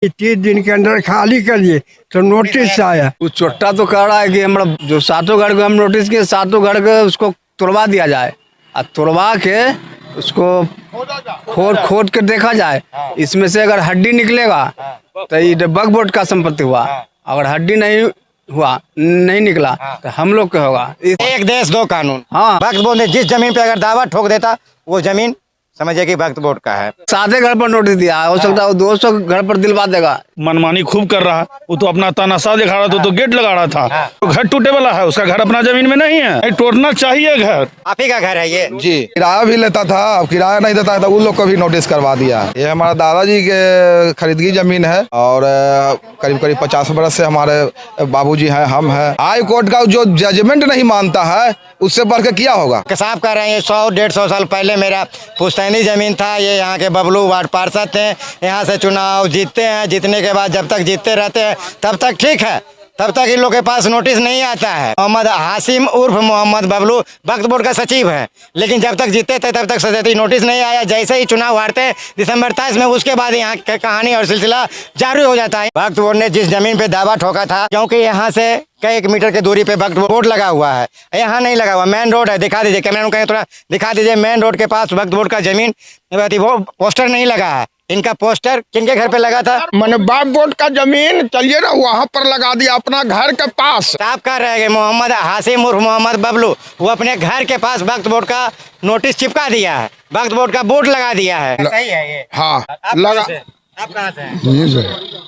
30 दिन के अंदर खाली करिए तो नोटिस आया। उस चोट्टा तो कह रहा है कि हमारा जो 7 घर को हम नोटिस किए 7 घर को उसको तोड़वा दिया जाए और तोड़वा के उसको खोद के देखा जाए। इसमें से अगर हड्डी निकलेगा तो ये वक्फ बोर्ड का संपत्ति हुआ, अगर हड्डी नहीं निकला तो हम लोग का होगा। एक देश दो कानून। हाँ, वक्फ बोर्ड ने जिस जमीन पे अगर दावा ठोक देता वो जमीन समझिए कि वक्फ बोर्ड का है। 7 घर पर नोटिस दिया, हो सकता है 200 घर पर दिलवा देगा। मनमानी खूब कर रहा है, वो तो अपना तानाशाह दिखा रहा था, तो गेट लगा रहा था। तो घर टूटे वाला है, उसका घर अपना जमीन में नहीं है, तोड़ना चाहिए घर। आप ही का घर है ये जी। किराया भी लेता था, अब किराया नहीं देता था, उन लोग को भी नोटिस करवा दिया। ये हमारा दादाजी के खरीदगी जमीन है और करीब 50 बरस से हमारे बाबूजी हैं, हम हैं। हाई कोर्ट का जो जजमेंट नहीं मानता है उससे बढ़ के क्या होगा। साहब कह रहे हैं 100-150 साल पहले मेरा पुश्तैनी जमीन था, ये यहाँ के बबलू वार्ड पार्षद थे, यहाँ से चुनाव जीतते हैं, जीतने के बाद जब तक जीतते रहते हैं तब तक ठीक है, तब तक इन लोग के पास नोटिस नहीं आता है। मोहम्मद हाशिम उर्फ मोहम्मद बबलू वक्फ बोर्ड का सचिव है, लेकिन जब तक जीतते थे तब तक सचिव नोटिस नहीं आया। जैसे ही चुनाव हारते दिसंबर 23 में, उसके बाद यहाँ की कहानी और सिलसिला जारी हो जाता है। वक्फ बोर्ड ने जिस जमीन पे दावा ठोका था, क्योंकि यहाँ से कई 1 मीटर की दूरी पे वक्फ बोर्ड लगा हुआ है, यहाँ नहीं लगा हुआ, मेन रोड है। दिखा दीजिए कैमरा कहीं, थोड़ा दिखा दीजिए, मेन रोड के पास वक्फ बोर्ड का जमीन, वो पोस्टर नहीं लगा है। इनका पोस्टर किनके घर पे लगा था? मैंने वक्फ बोर्ड का जमीन चलिए ना वहाँ पर लगा दिया, अपना घर के पास। आप कह रहे हैं मोहम्मद हाशिम उर्फ मोहम्मद बबलू वो अपने घर के पास वक्फ बोर्ड का नोटिस चिपका दिया है, वक्फ बोर्ड का बोर्ड लगा दिया है। सही है ये? हाँ लगा। आप कहाँ से हैं? यहीं से।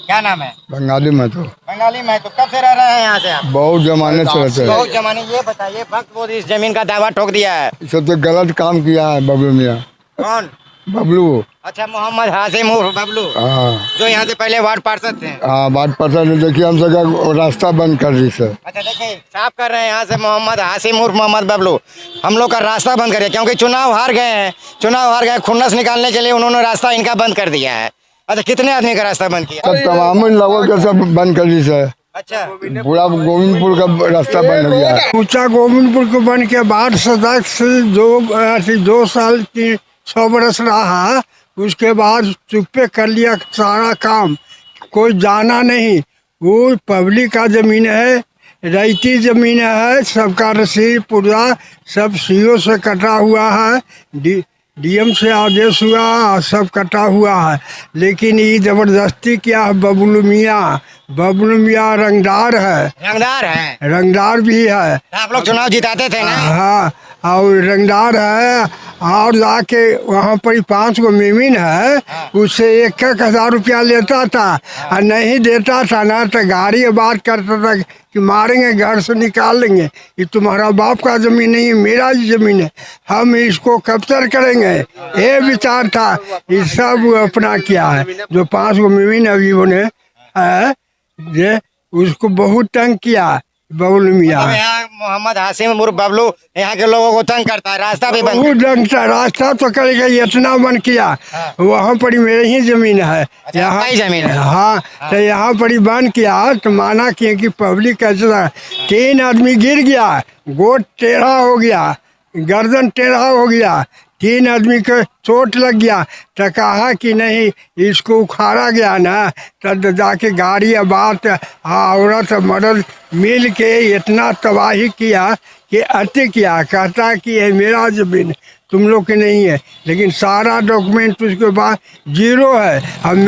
क्या नाम है? बंगाली में तो बंगाली में। तो कब से रह रहे हैं यहाँ से आप? बहुत जमाने से रहते हैं। बहुत जमाने। ये बताइए वक्फ बोर्ड इस जमीन का दावा ठोक दिया है, सब तो गलत काम किया है बबलू मियाँ। कौन? बबलू। अच्छा, मोहम्मद हाशिम उर्फ बबलू, हाँ जो यहाँ से पहले वार्ड पार्षद थे। हाँ, बात पता नहीं, देखिए हम सब रास्ता बंद कर दी सर। अच्छा देखिए, साफ कर रहे हैं यहाँ से मोहम्मद हाशिम उर्फ मोहम्मद बबलू हम लोग का रास्ता बंद करिए, क्योंकि चुनाव हार गए हैं। चुनाव हार गए, खुन्नस निकालने के लिए उन्होंने रास्ता इनका बंद कर दिया है। अच्छा, कितने आदमी का रास्ता बंद किया? सब तमाम लोगों के सब बंद कर दी सर। अच्छा, पूरा गोविंदपुर का रास्ता बंद हो गया है। ऊंचा गोविंदपुर को बन के बाद सदस्य 2 साल 100 बरस रहा, उसके बाद चुप्पे कर लिया सारा काम, कोई जाना नहीं। वो पब्लिक का जमीन है, रैयती जमीन है, सबका रसीद पुर्जा सब सीओ से कटा हुआ है, डीएम से आदेश हुआ, सब कटा हुआ है। लेकिन ये जबरदस्ती किया है बबलू मियाँ। बबलू मियाँ रंगदार है। रंगदार है? रंगदार भी है। आप लोग चुनाव जिताते थे ना? हाँ, और रंगदार है। और जाके वहाँ पर 5 गो मेमिन है, उससे 1,000 रुपया लेता था, और नहीं देता था ना तो गाड़ी बात करता था कि मारेंगे, घर से निकाल लेंगे, ये तुम्हारा बाप का जमीन नहीं है, मेरा ही जमीन है, हम इसको कब्जा करेंगे। ये विचार था। ये सब अपना किया है। जो 5 गो मेमिन अभी उन्हें ये उसको बहुत तंग किया बबलू मियाँ। यहाँ मोहम्मद हाशिम उर्फ बबलू यहाँ के लोगों को तंग करता है, रास्ता भी बंद। रास्ता तो करेगा, इतना बंद किया। वहाँ पर मेरी ही जमीन है। अच्छा, यहाँ ही जमीन है? हाँ, तो यहाँ पर बंद किया तो माना कि पब्लिक कैसे 3 आदमी गिर गया, गोट टेढ़ा हो गया, गर्दन टेढ़ा हो गया, 3 आदमी को चोट लग गया, तो कहा कि नहीं इसको उखाड़ा गया ना, तब जाके गाड़ी बात औरत मर्द मिल के इतना तबाही किया कि अति किया। कहता कि ये मेरा जमीन तुम लोग के नहीं है, लेकिन सारा डॉक्यूमेंट उसके पास 0 है।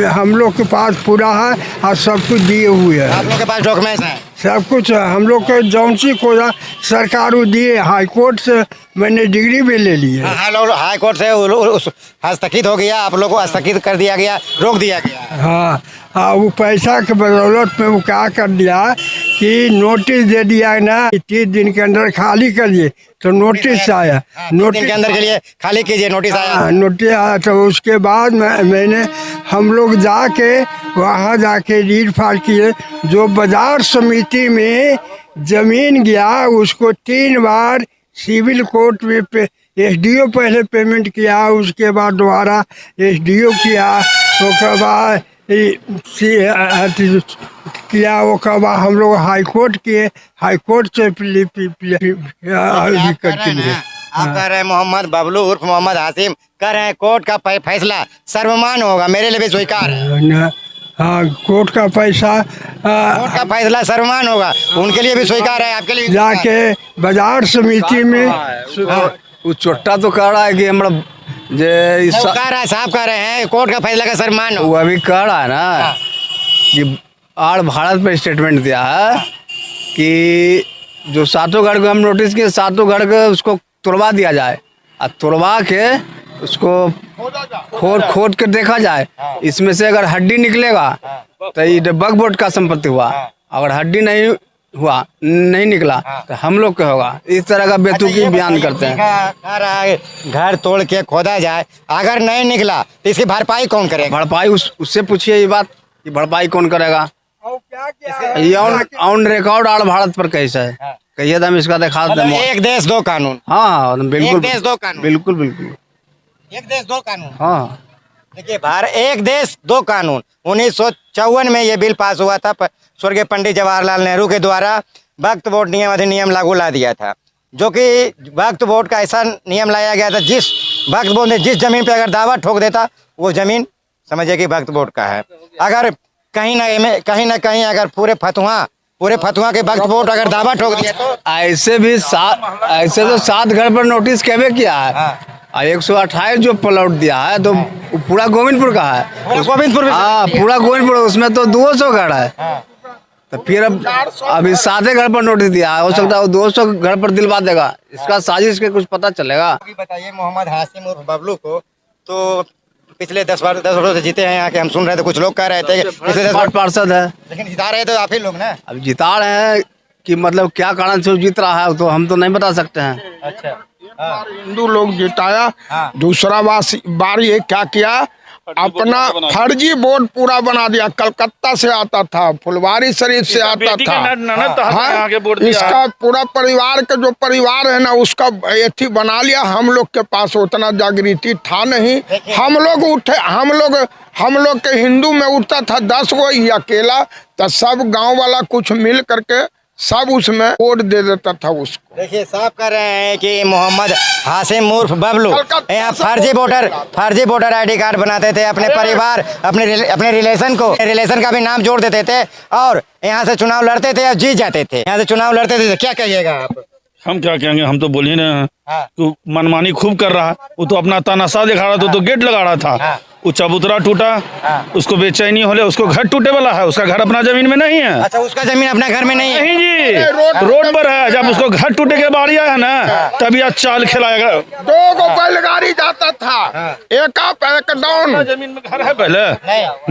हम लोग के पास पूरा है और सब कुछ दिए हुए हैं। आप लोग के पास डॉक्यूमेंट्स हैं? सब कुछ है। हम लोग को जौनसी खोजा सरकार दिए, हाई कोर्ट से मैंने डिग्री भी ले ली है। हाई कोर्ट से हस्तक्षेपित हो गया, आप लोग को हस्तक्षेपित कर दिया गया, रोक दिया गया। हाँ हाँ, वो पैसा के बदौलत में वो क्या कर दिया कि नोटिस दे दिया ना, 30 दिन के अंदर खाली करिए तो नोटिस आया। नोटिस के अंदर के लिए खाली कीजिए, नोटिस आया। नोटिस आया तो उसके बाद मैंने हम लोग जाके वहाँ जाके रीड फाइल किए। जो बाजार समिति में जमीन गया उसको 3 बार सिविल कोर्ट में एसडीओ पहले पेमेंट किया, उसके बाद दोबारा एसडीओ किया, उसके बाद किया, वो कहा हम लोग हाई कोर्ट किए, हाई कोर्ट से आप कह रहे हैं मोहम्मद बबलू उर्फ मोहम्मद हाशिम कह रहे हैं कोर्ट का फैसला सर्वमान्य होगा, मेरे लिए भी स्वीकार है। हाँ कोर्ट का पैसा कोर्ट का फैसला सर्वमान होगा, उनके लिए भी स्वीकार है, आपके लिए भी स्वीकार है। जाके बाजार समिति में वो चोट्टा तो कह रहा है कि हम जे वो कह रहा है, साहब कह रहे हैं कोर्ट का फैसला का सम्मान हो। वो अभी कह रहा है ना कि आड़ भारत पे स्टेटमेंट दिया है कि जो सातों घर को हम नोटिस किए, सातों घर को उसको तोड़वा दिया जाए और तोड़वा के उसको खोद के देखा जाए, इसमें से अगर हड्डी निकलेगा तो ये वक्फ बोर्ड का संपत्ति हुआ, अगर हड्डी नहीं निकला तो हम लोग का होगा। इस तरह का बेतुकी बयान करते हैं। कह रहा है घर तोड़ के खोदा जाए, अगर नहीं निकला तो इसकी भरपाई कौन करेगा? भरपाई उससे पूछिए ये बात कि भरपाई कौन करेगा। ये ऑन रिकॉर्ड आड़ भारत पर कैसा है, कहिए तो हम इसका दिखा मतलब दें। एक देश दो कानून। हाँ बिल्कुल, एक देश दो कानून। बिल्कुल बिल्कुल, एक देश दो कानून। हाँ देखिए एक देश दो कानून 1954 में ये बिल पास हुआ था, स्वर्गीय पंडित जवाहरलाल नेहरू के द्वारा वक्फ बोर्ड नियम अधिनियम लागू ला दिया था, जो कि वक्फ बोर्ड का ऐसा नियम लाया गया था, जिस वक्फ बोर्ड ने जिस जमीन पे अगर दावा ठोक देता वो जमीन समझिए कि वक्फ बोर्ड का है। अगर कहीं ना कहीं अगर पूरे फतुआ के वक्फ बोर्ड अगर दावा ठोक दिया तो ऐसे तो 7 घर पर नोटिस कैबे किया है और 128 जो प्लॉट दिया है तो पूरा गोविंदपुर का है। गोविंदपुर में हाँ पूरा गोविंदपुर, उसमें तो 200 घर है। तो फिर अभी 7 घर पर नोटिस दिया है, हो सकता है 200 घर पर दिलवा देगा। इसका साजिश के कुछ पता चलेगा। बताइए मोहम्मद हाशिम उर्फ बबलू को तो पिछले 10 वर्षों से जीते हैं यहाँ के, हम सुन रहे थे, कुछ लोग कह रहे थे पिछले 10 पार्षद है, लेकिन जिता रहे तो आप ही लोग ना। अब जिता रहे हैं कि मतलब क्या कारण से वो जीत रहा है तो हम तो नहीं बता सकते हैं। अच्छा हिंदू लोग जिताया। दूसरा बार ये क्या किया, अपना फर्जी बोर्ड पूरा बना दिया। कलकत्ता से आता था, फुलवारी शरीफ से आता था। हाँ, इसका पूरा परिवार का जो परिवार है ना उसका एथी बना लिया। हम लोग के पास उतना जागृति था नहीं। हम लोग उठे, हम लोग के हिंदू में उठता था 10 गो, ये अकेला, तो सब गांव वाला कुछ मिल करके सब उसमें वोट दे देता था उसको। देखिए साहब कह रहे हैं कि मोहम्मद हाशिम उर्फ बबलू यहाँ फर्जी वोटर आईडी कार्ड बनाते थे, अपने परिवार अपने रिलेशन का भी नाम जोड़ देते थे और यहाँ से चुनाव लड़ते थे और जीत जाते थे। यहाँ से चुनाव लड़ते थे, क्या कहिएगा आप? हम क्या कहेंगे, हम तो बोल ही रहे हैं। तो मनमानी खूब कर रहा है, वो तो अपना तानाशाह दिखा रहा था, तो गेट लगा रहा था। वो चबूतरा टूटा, उसको बेचैनी हो, उसको घर टूटे वाला है, उसका घर अपना जमीन में नहीं है। अच्छा, उसका जमीन अपना घर में नहीं है? नहीं जी, रोड पर है। जब उसको घर टूटे के बारी आया ना तभी आज चाल खिलाएगा। 2 गो बैलगाड़ी जाता था, एक अप एक डाउन। जमीन में घर है पहले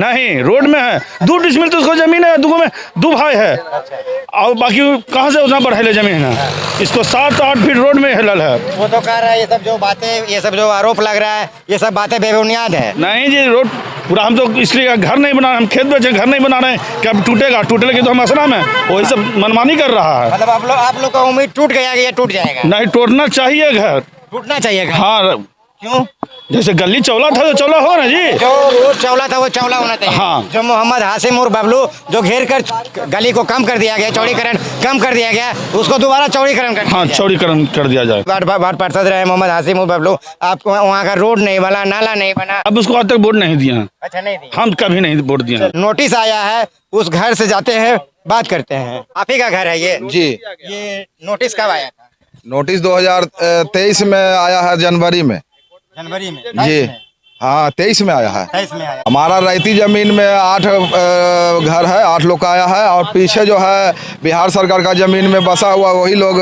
नहीं, रोड में है। 2 डिसमिल तो उसको जमीन है, 2 में 2 भाई है और बाकी कहाँ से उतना बढ़ेले जमीन है। इसको 7-8 फीट रोड में हिलल है। वो तो कह रहा है ये सब जो आरोप लग रहा है ये सब बातें बेबुनियाद है। नहीं जी, रोड पूरा हम तो इसलिए घर नहीं बना रहे, हम खेत बेचे घर नहीं बना रहे हैं कि अब टूटे लगे तो हम असरा में वही सब मनमानी कर रहा है। मतलब आप लोग का उम्मीद टूट गया कि ये टूट जाएगा? नहीं, टूटना चाहिए घर, टूटना चाहिए घर। हाँ, क्यों? जैसे गली चौला था तो चौला हो ना जी, जो रोड चौला था वो चौला होना चाहिए। हाँ। जो मोहम्मद हाशिम उर्फ बबलू जो घेर कर गली को कम कर दिया गया, चौड़ीकरण कम कर दिया गया, उसको दोबारा चौड़ीकरण कर हाँ चौड़ीकरण कर दिया जाए। वार्ड पार्षद रहे मोहम्मद हाशिम उर्फ बबलू, आपको वहाँ का रोड नहीं बना, नाला नहीं बना। अब उसको आज तक वोट नहीं दिया। अच्छा, नहीं दिया? हम कभी नहीं वोट दिया। नोटिस आया है, उस घर से जाते हैं, बात करते हैं। आप ही का घर है ये? जी। ये नोटिस कब आया था? नोटिस 2023 में आया है, जनवरी में। जनवरी में? जी हाँ, 23 में आया है। 23 में आया। हमारा रैती जमीन में 8 घर है, 8 लोग का आया है और पीछे जो है बिहार सरकार का जमीन में बसा हुआ वही लोग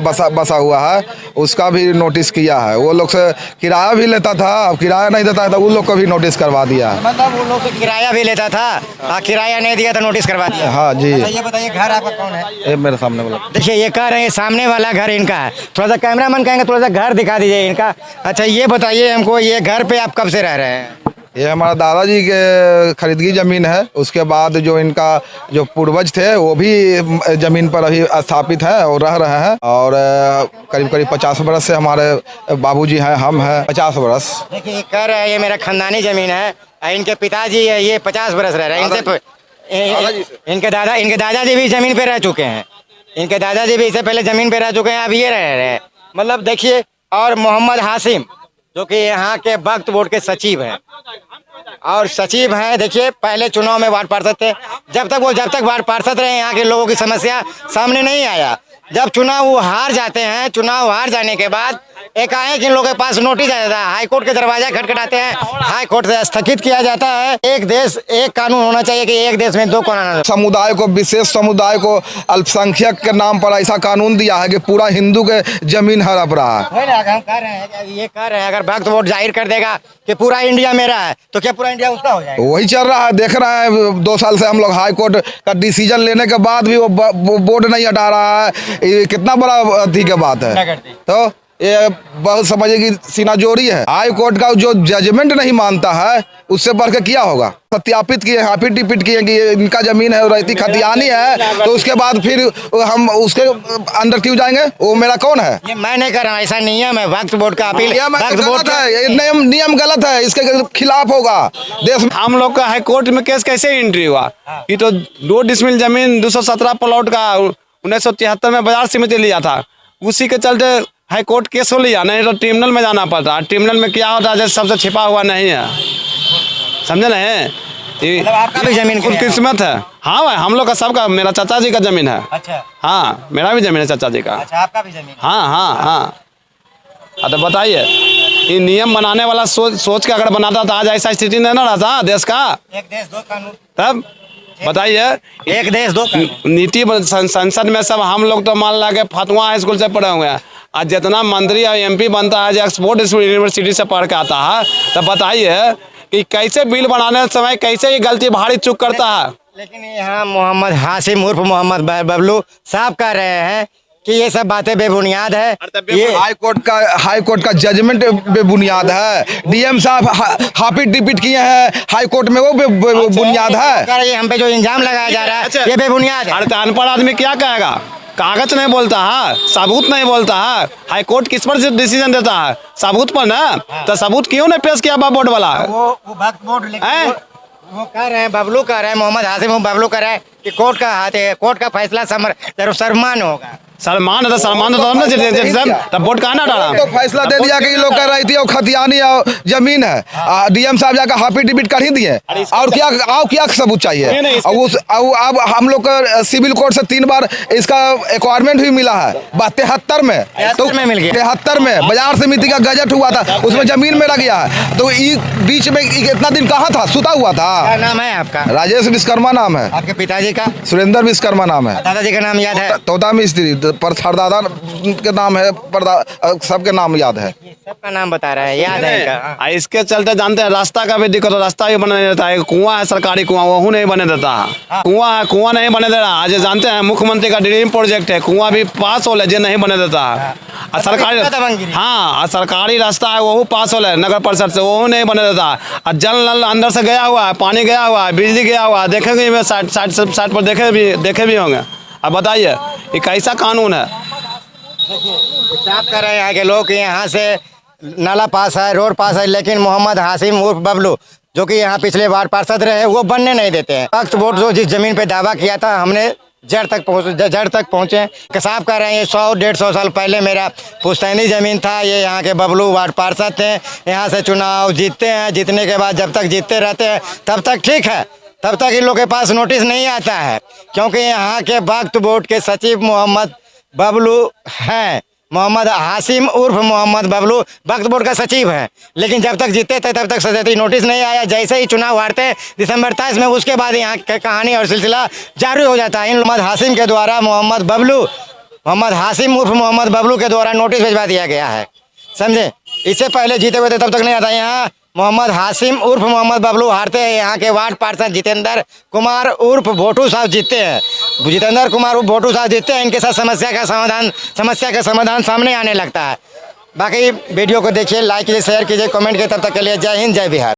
बसा हुआ है, उसका भी नोटिस किया है। वो लोग से किराया भी लेता था, अब किराया नहीं देता था, उन लोग को भी नोटिस करवा दिया है। मतलब वो लोग से किराया भी लेता था, किराया नहीं दिया तो नोटिस करवा दिया? हाँ जी। ये बताइए घर आपका कौन है? ये मेरे सामने वाला। देखिए ये कह रहे हैं सामने वाला घर इनका है। थोड़ा सा कैमरामैन कहेंगे थोड़ा सा घर दिखा दीजिए इनका। अच्छा ये बताइए हमको, ये घर पे आप कब से रह रहे हैं? ये हमारा दादाजी के खरीदगी जमीन है, उसके बाद जो इनका जो पूर्वज थे वो भी जमीन पर अभी स्थापित है और रह रहे हैं और करीब 50 बरस से हमारे बाबूजी हैं, हम हैं 50 बरस। देखिए कह रहे हैं ये मेरा खानदानी जमीन है, इनके पिताजी है ये 50 बरस रह रहे हैं। इनके दादाजी भी जमीन पे रह चुके हैं, इनके दादाजी भी इससे पहले जमीन पे रह चुके हैं, अब ये रह रहे हैं। मतलब देखिए, और मोहम्मद हाशिम जो कि यहाँ के वक्फ बोर्ड के सचिव हैं। और सचिव हैं, देखिए पहले चुनाव में वार्ड पार्षद थे, जब तक वार्ड पार्षद रहे यहाँ के लोगों की समस्या सामने नहीं आया। जब चुनाव वो हार जाते हैं, चुनाव हार जाने के बाद एकाएक इन लोगों के पास नोटिस आ जाता है, हाईकोर्ट के दरवाजा खटखटाते हैं, हाईकोर्ट से स्थगित किया जाता है। एक देश एक कानून होना चाहिए कि एक देश में दो कानून। समुदाय को, विशेष समुदाय को, अल्पसंख्यक के नाम पर ऐसा कानून दिया है कि पूरा हिंदू के जमीन हड़प रहा है। हम कह रहे हैं, ये कह रहे हैं अगर वक्फ बोर्ड जाहिर कर देगा कि पूरा इंडिया मेरा है, तो क्या पूरा इंडिया उसका हो जाएगा? वही चल रहा है, देख रहे हैं 2 साल से हम लोग हाई कोर्ट का डिसीजन लेने के बाद भी वो बोर्ड नहीं हटा रहा है। ये कितना बड़ा अथी के बात है। तो ये बहुत समझिए कि सीनाजोरी है। हाई कोर्ट का जो जजमेंट नहीं मानता है, उससे बढ़ के क्या होगा? सत्यापित किए, हाफिट डिपिट किए कि इनका जमीन है और रहती खतियानी है, तो उसके बाद फिर हम उसके अंदर क्यों जाएंगे? वो मेरा कौन है? ये मैं नहीं कर रहा, ऐसा नियम है वक्फ बोर्ड का। अपील वक्फ बोर्ड गलत है, ये नियम गलत है, इसके खिलाफ होगा देश। हम लोग का हाई कोर्ट में केस कैसे एंट्री हुआ? कि तो 2 डिसमिल जमीन 217 प्लॉट का 1973 में बाजार समिति लिया था, उसी के चलते हाई कोर्ट केस हो लिया, नहीं तो ट्रिब्यूनल में जाना पड़ता। ट्रिब्यूनल में क्या होता है, जैसे सबसे छिपा हुआ नहीं है, समझे नहीं? मतलब आपका भी जमीन खुद किस्मत है। हाँ भाई, हम लोग का सबका, मेरा चाचा जी का जमीन है। अच्छा, हाँ, मेरा भी जमीन है चाचा जी का। अच्छा, आपका भी जमीन? हाँ हाँ हाँ। तो बताइए, ये नियम बनाने वाला सोच के अगर बनाता था, आज ऐसा स्थिति नहीं ना रहता देश का। एक देश दो कानून। तब बताइए, एक देश दो कानून। नीति संसद में सब हम लोग तो मान ला के फतवा हाई स्कूल से पढ़े हुए हैं। आज जितना मंत्री और MP बनता है, जो एक्सपोर्ट यूनिवर्सिटी से पढ़ के आता है, तो बताइए कि कैसे बिल बनाने समय कैसे ये गलती भारी चूक करता है। लेकिन यहाँ मोहम्मद हाशिम उर्फ मोहम्मद बबलू साहब कह रहे हैं कि ये सब बातें बेबुनियाद है। ये हाई कोर्ट का जजमेंट बेबुनियाद है। DM साहब हाफिट डिपिट किए हैं हाई कोर्ट में, वो बुनियाद है। ये हम पे जो इल्जाम लगाया जा रहा है, ये बेबुनियाद है। अरे अनपढ़ आदमी क्या कहेगा? कागज नहीं बोलता है, सबूत नहीं बोलता है, हाई कोर्ट किस पर डिसीजन देता है? सबूत पर ना। तो सबूत क्यों नहीं पेश किया बोर्ड वाला? वो वक्फ बोर्ड वो कह रहे हैं, बबलू कह रहे हैं, मोहम्मद हाशिम बबलू कह रहे हैं कि कोर्ट का हाथ है, कोर्ट का फैसला सर्वमान्य होगा। सलमान तो तब बोर्ड कहाँ ना डाला? तो फैसला दे दिया कि ये लोग कर रही थी और खतियानी और जमीन है। DM साहब जाकर हाफिट डिपिट कर ही दिए। और क्या सबूत चाहिए? अब हम लोग का सिविल कोर्ट से 3 बार इसका एक्वायरमेंट भी मिला है 73 में। तो 73 में बाजार समिति का गजट हुआ था, उसमें जमीन मेरा गया है। तो बीच में इतना दिन कहाँ था? सुता हुआ था। क्या नाम है आपका? राजेश विश्वकर्मा नाम है। आपके पिताजी का? सुरेंद्र विश्वकर्मा नाम है। दादाजी का नाम याद है? तोता मिस्त्री, पर सरदादा के नाम है, सबके नाम याद है। सबका नाम बता रहा है, याद है इनका। इसके चलते जानते हैं, रास्ता का भी दिक्कत, रास्ता भी बने देता है। कुआं है सरकारी कुआं, वो नहीं बने देता है। कुआं है, कुआं नहीं बने दे रहा। आज जानते हैं मुख्यमंत्री का ड्रीम प्रोजेक्ट है, कुआं भी पास हो ले, नहीं बने देता है। सरकारी, हाँ, सरकारी रास्ता है, वो पास हो ले नगर परिषद से, वो नहीं बने देता। और जल नल अंदर से गया हुआ है, पानी गया हुआ है, बिजली गया हुआ है, देखेंगे साइड पर देखे भी होंगे। अब बताइए ये कैसा कानून है? साफ कर रहे हैं कि लोग यहाँ से नाला पास है, रोड पास है, लेकिन मोहम्मद हाशिम उर्फ बबलू जो कि यहाँ पिछले बार पार्षद रहे, वो बनने नहीं देते हैं। वक्फ बोर्ड जो जिस जमीन पे दावा किया था, हमने जड़ तक पहुँचे। साहब कह रहे हैं 100-150 साल पहले मेरा पुश्तैनी ज़मीन था, ये यहाँ के बबलू वार्ड पार्षद थे, यहाँ से चुनाव जीतते हैं, जीतने के बाद जब तक जीतते रहते हैं तब तक ठीक है, तब तक इन लोग के पास नोटिस नहीं आता है, क्योंकि यहाँ के वक्फ बोर्ड के सचिव मोहम्मद बबलू हैं। मोहम्मद हाशिम उर्फ मोहम्मद बबलू वक्फ बोर्ड का सचिव है, लेकिन जब तक जीते थे तब तक सचेती नोटिस नहीं आया। जैसे ही चुनाव हारते हैं दिसंबर 23 में, उसके बाद यहाँ की कहानी और सिलसिला जारी हो जाता है। इन मोहम्मद हाशिम के द्वारा मोहम्मद हाशिम उर्फ मोहम्मद बबलू के द्वारा नोटिस भिजवा दिया गया है, समझे। इससे पहले जीते हुए थे तब तक नहीं आता। यहाँ मोहम्मद हाशिम उर्फ मोहम्मद बबलू हारते हैं, यहाँ के वार्ड पार्षद जितेंद्र कुमार उर्फ भोटू साहब जीतते हैं। जितेंद्र कुमार उर्फ भोटू साहब जीतते हैं, इनके साथ समस्या का समाधान सामने आने लगता है। बाकी वीडियो को देखिए, लाइक कीजिए, शेयर कीजिए, कमेंट कीजिए। तब तक के लिए जय हिंद, जय बिहार।